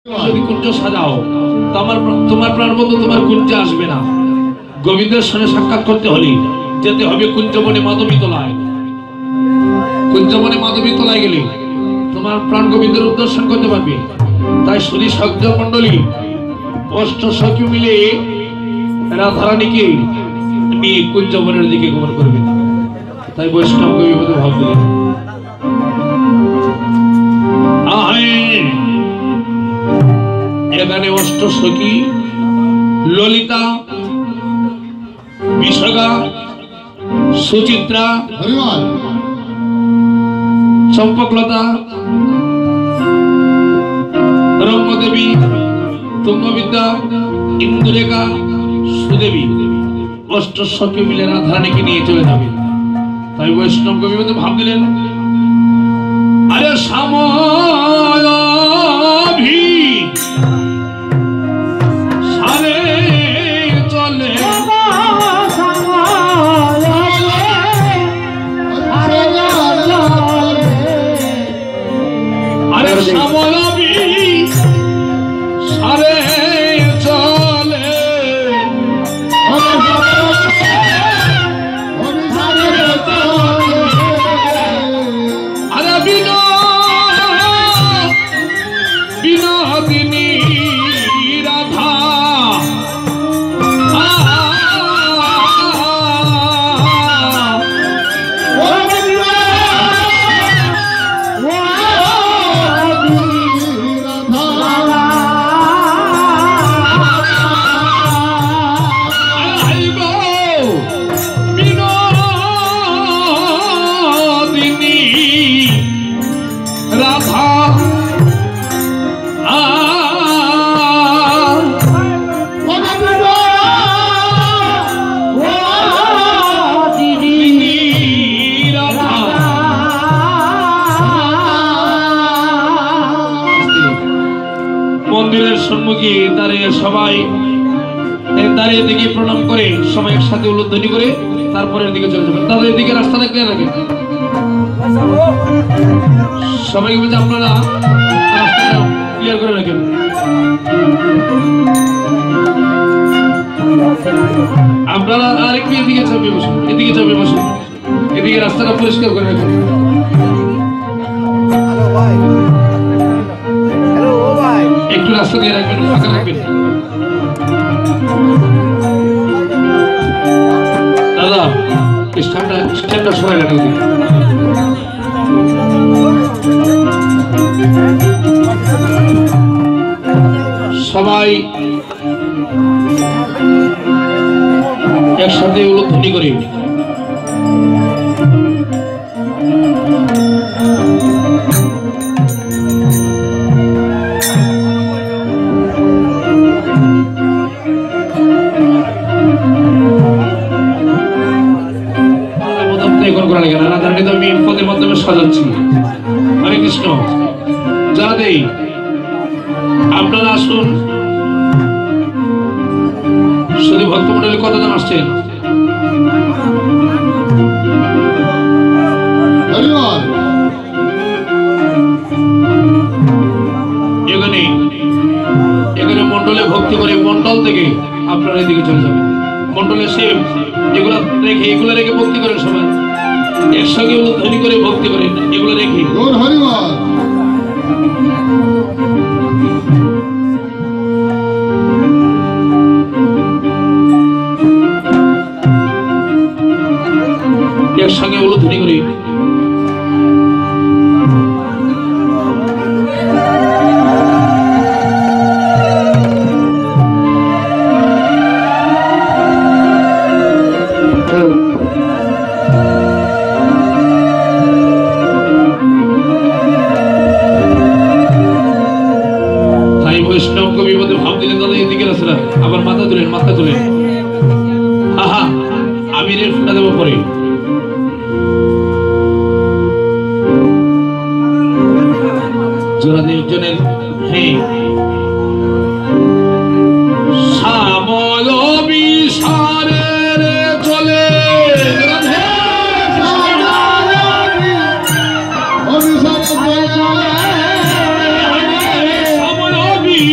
যদি কুঞ্জ সাজাও তোমার প্রাণবন্ধু তোমার কুঞ্জে আসবে না। গোবিন্দের সঙ্গে সাক্ষাৎ করতে হলে যেতে হবে কুঞ্জবনে মাধবীতলায়। কুঞ্জবনে মাধবীতলায় গেলে তোমার প্রাণ গোবিন্দের দর্শন করতে পারবে। তাই শরীর সজ্জ মন্ডলী অষ্ট সখী মিলে রাধারানীকে নিয়ে কুঞ্জবনের দিকে গমন করবে। তাই বৈষ্ণব কবি ভাব দিলেন এখানে অষ্ট সখী ললিতা, বিশাখা, সুচিত্রা, চম্পকলতা, রঙ্গদেবী, তুঙ্গবিদ্যা, ইন্দুরেখা, সুদেবী অষ্ট সখী মিলে রাধারানীকে নিয়ে চলে যাবে। তাই বৈষ্ণব কবি ভাব দিলেন আরে সাময়ভি সারে চলে আরে সাময়ভি সারে চলে বিনোদিনী রাধা মন্দিরের সম্মুখে দাঁড়িয়ে সবাই দাঁড়িয়ে দিকে প্রণাম করে সবাই একসাথে উলুধ্বনি করে তারপরের দিকে চলে যাবেন। তাদের দিকে রাস্তাটা ক্লিয়ার রাখেন। সবাইকে বলছে আপনারা রাস্তাটা ক্লিয়ার করে রাখেন। আপনারা আরেকটু এদিকে চাপিয়ে বসুন, এদিকে চাপিয়ে বসুন, এদিকে রাস্তাটা পরিষ্কার করে রাখুন। একটু রাস্তা দিয়ে রাখবেন, ফাঁকা রাখবেন। দাদা স্ট্যান্ডটা সরাই রাখেন। সবাই একসাথে উলুধ্বনি করে আমি পদের মাধ্যমে সাজাচ্ছি। হরে কৃষ্ণ। যা দেই আপনারা আসুন। শুধু ভক্তমন্ডলী কতজন আসছেন? এখানে মন্ডলে ভক্তি করে মন্ডল থেকে আপনারা এদিকে চলে যাবেন। মন্ডলে সে এগুলা রেখে ভক্তি করেন। সবাই একসঙ্গে উলুধ্বনি করে ভক্তি করেন। এগুলো রেখে একসঙ্গে উলুধ্বনি করে বৈষ্ণব কবি ভাব দিলেন দাদা এদিকে রাস্তা আবার মাথা তুলেন, মাথা তুলেন। হা আমিরের ফুটা দেবো পরে। জোড়া জনের হ্যাঁ সামলবি সারে চলে সামলবি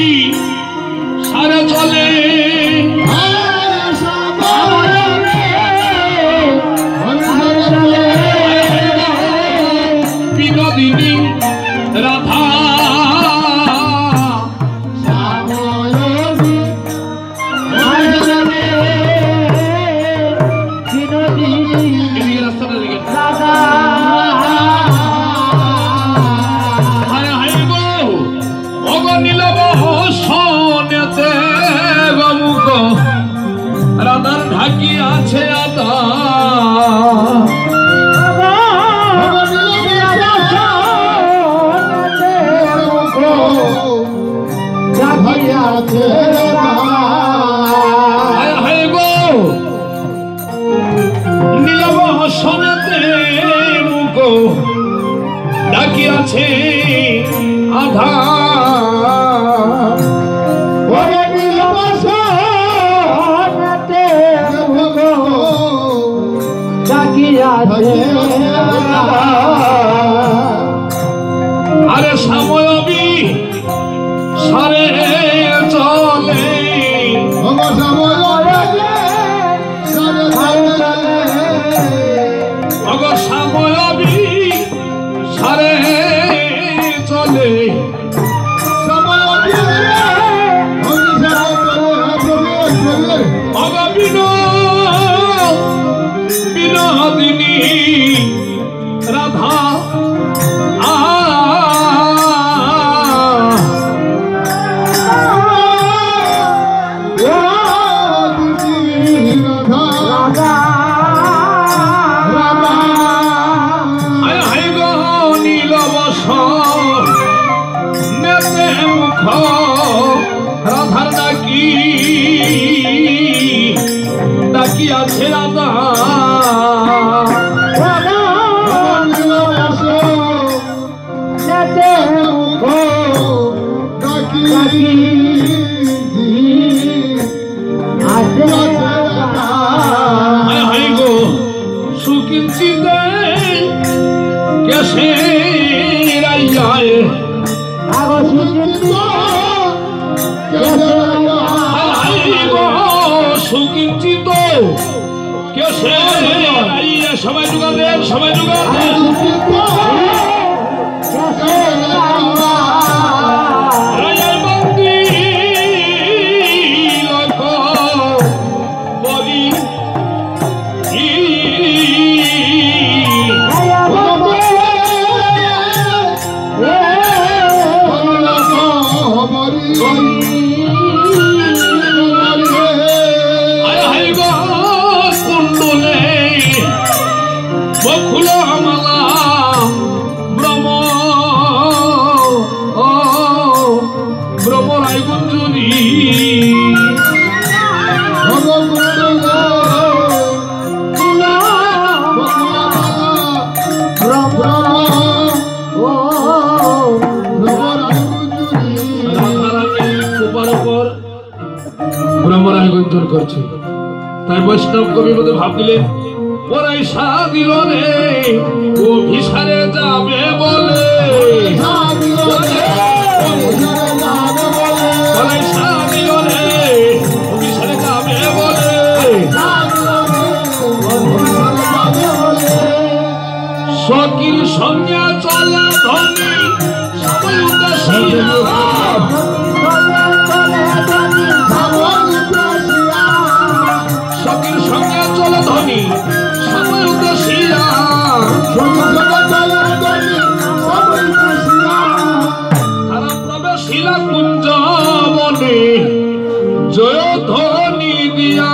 নীলব সোনেতে গমুক রাধার ঢাকি আছে আদা নীলব সোনেতে মুখ ঢাকি আছে আধা আরে সময়বি সারে চলে অগর সময়বি সারে চলে বিনোদিনী রাধা রাধার ডাকি ডাকি আছে রাধা গো সুকিঞ্চিত কেসে রাইয়ায় সুকিঞ্চিত কেসে সবাই যোগাদেন সবাই যোগাদেন করছে তাই বৈষ্ণব কবি মধ্যে ভাব দিলেন পরাইসা দিল রে ও ভিসারে যাবে বলে পরাইসা দিল রে ও ভিসারে যাবে বলে সখীর সঙ্গে চলা ধনী সবাই উদাসীন সখীর সঙ্গে চলা ধনী সবাই উদাসীন তারা প্রবেশিলা কুঞ্জ বনে জয় ধ্বনি দিয়া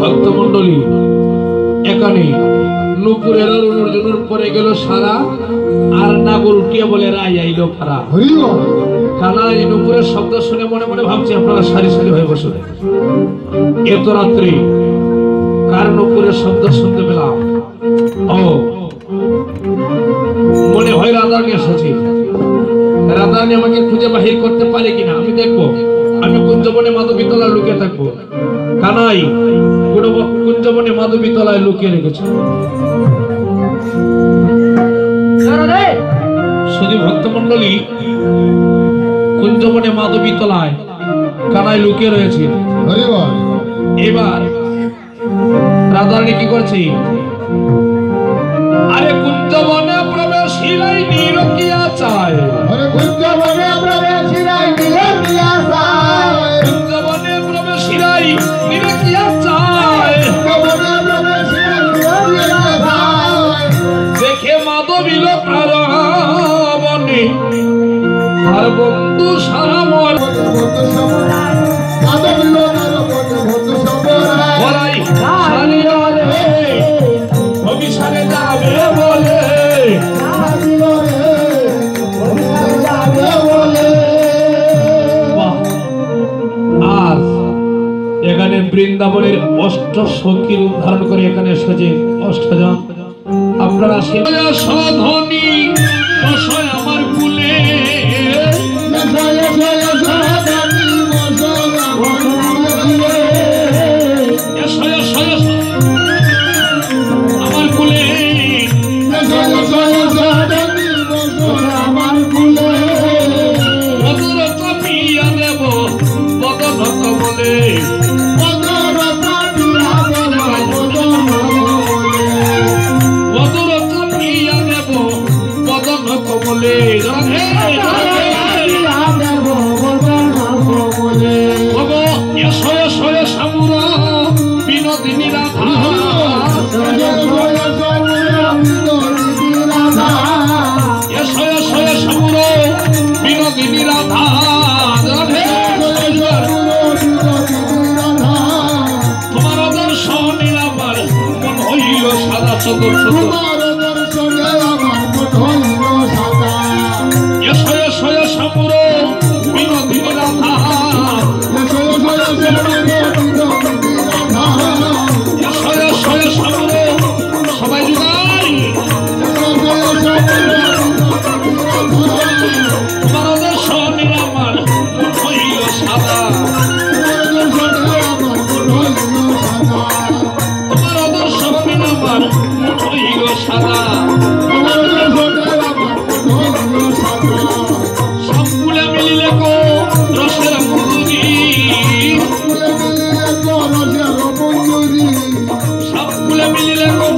ভক্ত মন্ডলী এখানে নুপুরের অর্জুনের পরে গেল সারা আর নাগর উঠিয়ে বলে রাই আইলো ফারা কানা এই নুপুরের শব্দ শুনে মনে মনে ভাবছি আপনারা সারি সারি হয়ে বসে এত রাত্রি কার নুপুরের শব্দ শুনতে পেলাম ও মনে হয় রাধারানী এসেছে রাধারানী আমাকে খুঁজে বাহির করতে পারে কিনা আমি দেখবো আমি কুঞ্জবনে মাধবীতলায় লুকিয়ে থাকবো কানাই কুঞ্জবনে মাধবীতলায় লুকিয়ে রেখেছে শুধু ভক্ত মন্ডলী কুঞ্জবনে মাধবী তলায় কানাই লুকিয়ে রয়েছে। এবার রাধারানী কি করছে? আরে কুঞ্জবনে প্রবেশিরাই নিরকিয়া চায়, কুঞ্জবনে প্রবেশিরাই নিরকিয়া চায়, কুঞ্জবনে প্রবেশিরাই নিরকিয়া চায়, দেখে মাধবী তার বনে আর বন্ধু সারা মন অভিসারে যাবে বলে আজ এখানে বৃন্দাবনের অষ্ট সখীর উদ্ধারণ করে এখানে এসেছে অষ্টজন। আপনারা সাধনী আমার কুলে আমার কুলে বদর চাপিয়া দেব বদন কমলে, বদর চাপিয়া দেব বদন কমলে। সামুর বিনোদিনী রাধা, সামুর বিনোদিনী রাধা, তোমার দর্শনে আমার মন হইল সাদা চতুর সামুর বিনোদিনী রাধা, সবাই যুগাই তোমার দর্শনে আমার হইল সাদা, তোমার দর্শনে আমার হইল সাদা, সবগুলো মিলিলে কো রসের মধুরি, সবগুলো মিলিলে কো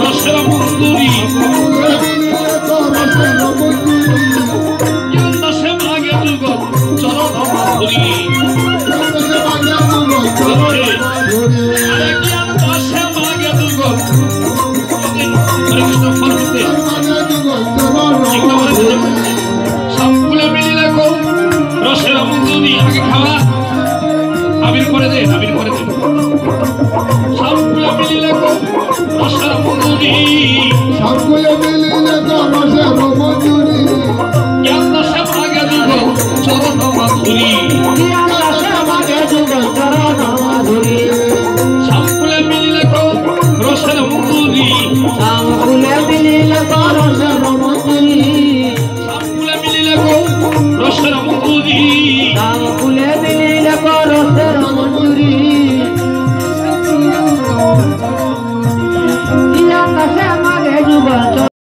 রসের মধুরি, সে ভাগে যুগত চরণ মাধুরী, আরে জ্ঞান দশে ভাগে যুগত কৃষ্ণ ফলতে সবগুলো মিলিলে কো রসের মধুরি। আগে খাওয়া আবির করে দে, আবির করে দে, সবগুলো মিলিলে কো রসের মধুরি, সবগুলো মিলিলে তো রসের মধুরি, জ্ঞান দশে ভাগে যুগত চরণ মাধুরী, সবগুলো মিলিলে কো রসের মধুরি, সবগুলো মিলিলে কো রসের মধুরি,